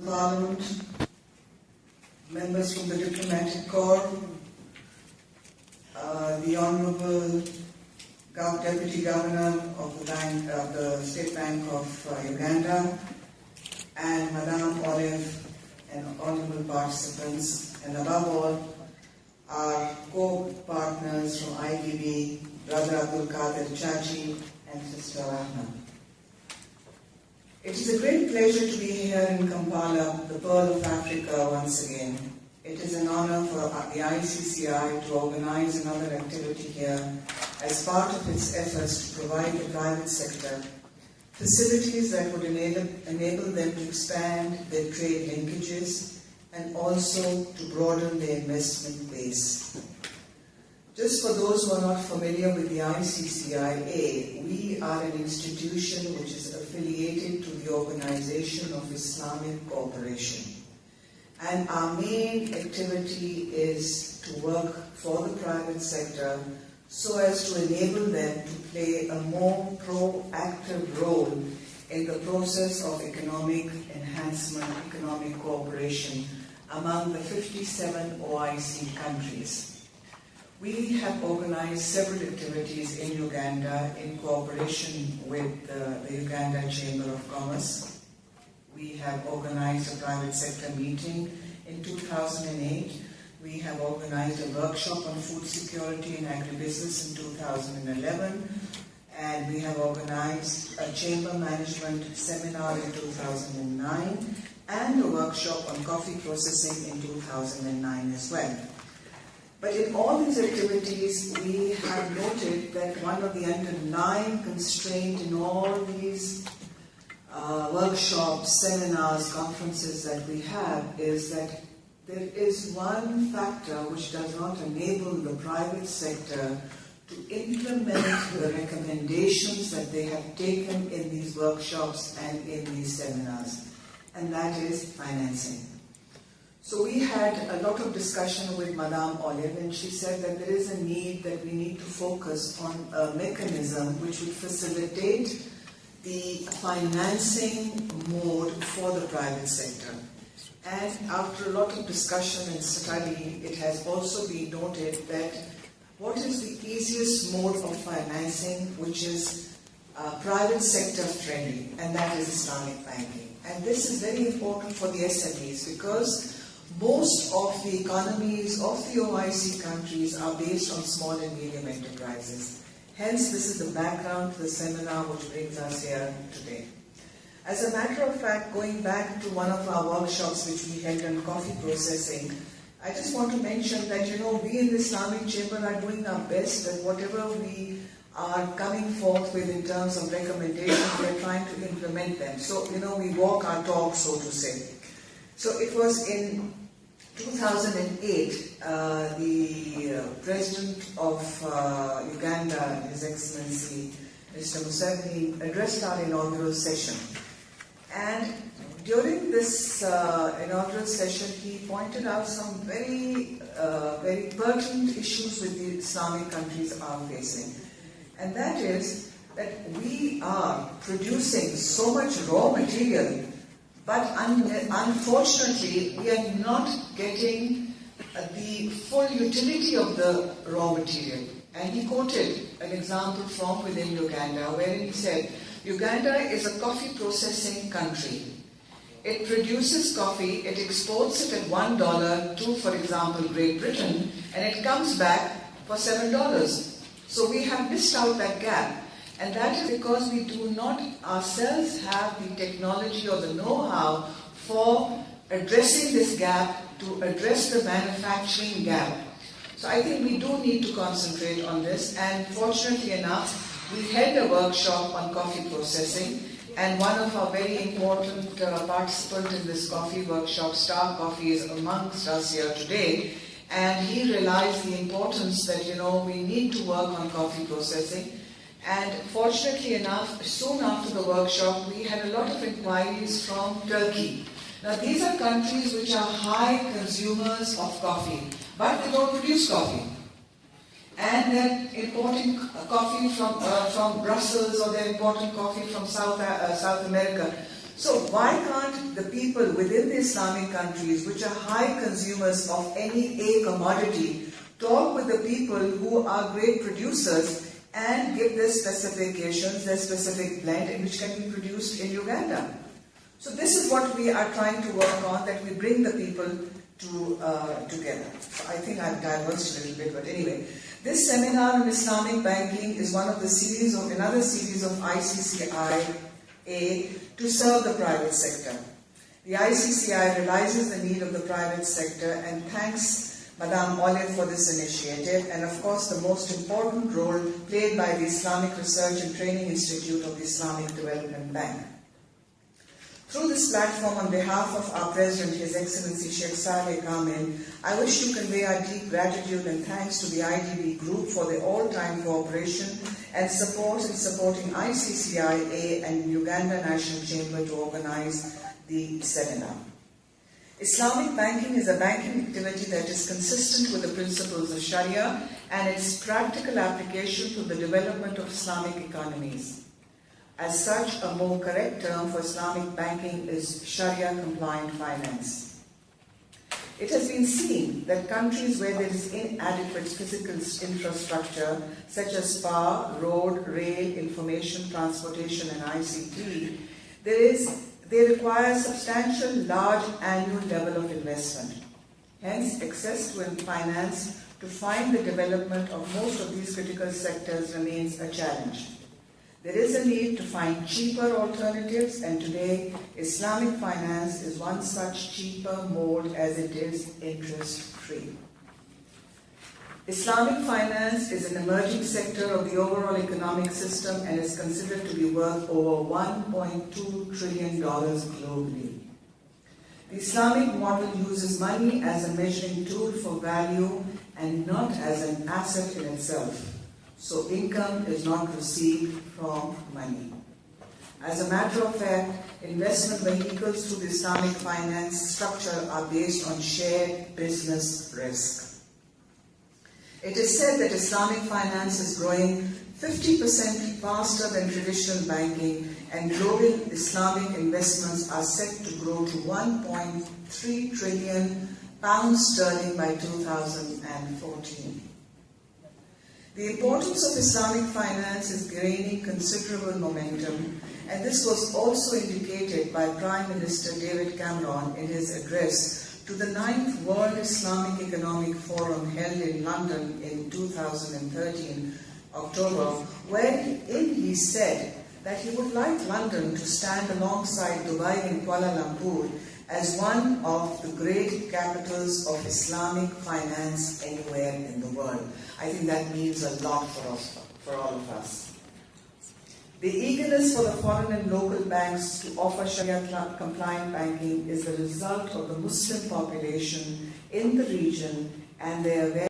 Parliament, members from the Diplomatic Corps, the Honourable Deputy Governor of the State Bank of Uganda, and Madame Olive and honourable participants, and above all, our co-partners from IDB, Brother Abdul Qadir Chachi and Sister Rahman. It is a great pleasure to be here in Kampala, the Pearl of Africa, once again. It is an honor for the ICCI to organize another activity here as part of its efforts to provide the private sector facilities that would enable them to expand their trade linkages and also to broaden their investment base. Just for those who are not familiar with the ICCIA, we are an institution which is affiliated to the Organization of Islamic Cooperation. And our main activity is to work for the private sector so as to enable them to play a more proactive role in the process of economic enhancement, economic cooperation among the 57 OIC countries. We have organized several activities in Uganda in cooperation with the Uganda Chamber of Commerce. We have organized a private sector meeting in 2008. We have organized a workshop on food security and agribusiness in 2011. And we have organized a chamber management seminar in 2009 and a workshop on coffee processing in 2009 as well. But in all these activities, we have noted that one of the underlying constraints in all these workshops, seminars, conferences that we have is that there is one factor which does not enable the private sector to implement the recommendations that they have taken in these workshops and in these seminars, and that is financing. So we had a lot of discussion with Madame Olive, and she said that there is a need that we need to focus on a mechanism which would facilitate the financing mode for the private sector. And after a lot of discussion and study, it has also been noted that what is the easiest mode of financing which is private sector friendly, and that is Islamic banking. And this is very important for the SMEs because most of the economies of the OIC countries are based on small and medium enterprises. Hence, this is the background to the seminar which brings us here today. As a matter of fact, going back to one of our workshops which we held on coffee processing, I just want to mention that, we in the Islamic Chamber are doing our best, and whatever we are coming forth with in terms of recommendations, we are trying to implement them. So, we walk our talk, so to say. So it was in 2008, the President of Uganda, His Excellency Mr. Museveni, addressed our inaugural session. And during this inaugural session, he pointed out some very pertinent issues which the Islamic countries are facing. And that is that we are producing so much raw material, but unfortunately, we are not getting the full utility of the raw material. And he quoted an example from within Uganda, wherein he said, Uganda is a coffee processing country. It produces coffee, it exports it at $1 to, for example, Great Britain, and it comes back for $7. So we have missed out that gap. And that is because we do not ourselves have the technology or the know-how for addressing this gap, to address the manufacturing gap. So I think we do need to concentrate on this, and fortunately enough, we held a workshop on coffee processing, and one of our very important participants in this coffee workshop, Star Coffee, is amongst us here today, and he realized the importance that, we need to work on coffee processing. And fortunately enough, soon after the workshop, we had a lot of inquiries from Turkey. Now, these are countries which are high consumers of coffee, but they don't produce coffee. And they're importing coffee from Brussels, or they're importing coffee from South America. So why can't the people within the Islamic countries, which are high consumers of any A commodity, talk with the people who are great producers and give their specifications, their specific blend, and which can be produced in Uganda? So this is what we are trying to work on, that we bring the people together. So I think I've diverged a little bit, but anyway. This seminar on Islamic banking is one of the another series of ICCIA to serve the private sector. The ICCI realizes the need of the private sector and thanks Madame Olive for this initiative, and of course the most important role played by the Islamic Research and Training Institute of the Islamic Development Bank. Through this platform, on behalf of our President, His Excellency Sheikh Saleh Kamil, I wish to convey our deep gratitude and thanks to the IDB Group for their all-time cooperation and support in supporting ICCIA and Uganda National Chamber to organize the seminar. Islamic banking is a banking activity that is consistent with the principles of Sharia and its practical application to the development of Islamic economies. As such, a more correct term for Islamic banking is Sharia-compliant finance. It has been seen that countries where there is inadequate physical infrastructure, such as power, road, rail, information, transportation, and ICT, they require substantial, large annual level of investment. Hence, access to finance to fund the development of most of these critical sectors remains a challenge. There is a need to find cheaper alternatives, and today Islamic finance is one such cheaper mode as it is interest-free. Islamic finance is an emerging sector of the overall economic system and is considered to be worth over $1.2 trillion globally. The Islamic model uses money as a measuring tool for value and not as an asset in itself. So income is not received from money. As a matter of fact, investment vehicles through the Islamic finance structure are based on shared business risk. It is said that Islamic finance is growing 50% faster than traditional banking, and global Islamic investments are set to grow to £1.3 trillion by 2014. The importance of Islamic finance is gaining considerable momentum, and this was also indicated by Prime Minister David Cameron in his address to the 9th World Islamic Economic Forum held in London in 2013, October, wherein he said that he would like London to stand alongside Dubai and Kuala Lumpur as one of the great capitals of Islamic finance anywhere in the world. I think that means a lot for us, for all of us. The eagerness for the foreign and local banks to offer Sharia-compliant banking is the result of the Muslim population in the region and their